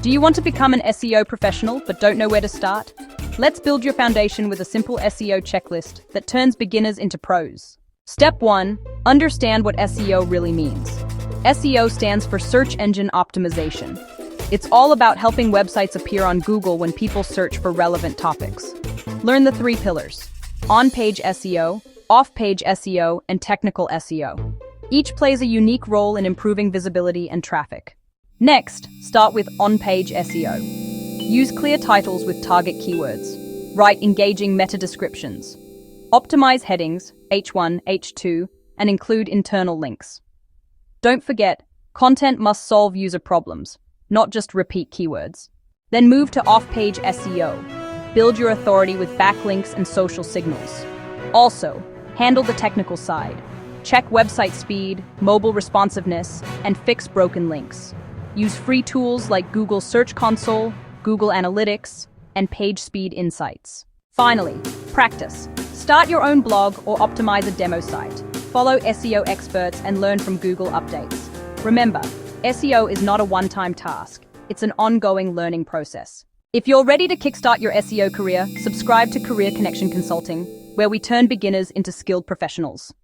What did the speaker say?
Do you want to become an SEO professional but don't know where to start? Let's build your foundation with a simple SEO checklist that turns beginners into pros. Step 1. Understand what SEO really means. SEO stands for Search Engine Optimization. It's all about helping websites appear on Google when people search for relevant topics. Learn the 3 pillars: on-page SEO, off-page SEO, and technical SEO. Each plays a unique role in improving visibility and traffic. Next, start with on-page SEO. Use clear titles with target keywords. Write engaging meta descriptions. Optimize headings, H1, H2, and include internal links. Don't forget, content must solve user problems, not just repeat keywords. Then move to off-page SEO. Build your authority with backlinks and social signals. Also, handle the technical side. Check website speed, mobile responsiveness, and fix broken links. Use free tools like Google Search Console, Google Analytics, and Page Speed Insights. Finally, practice. Start your own blog or optimize a demo site. Follow SEO experts and learn from Google updates. Remember, SEO is not a one-time task. It's an ongoing learning process. If you're ready to kickstart your SEO career, subscribe to Career Connection Consulting, where we turn beginners into skilled professionals.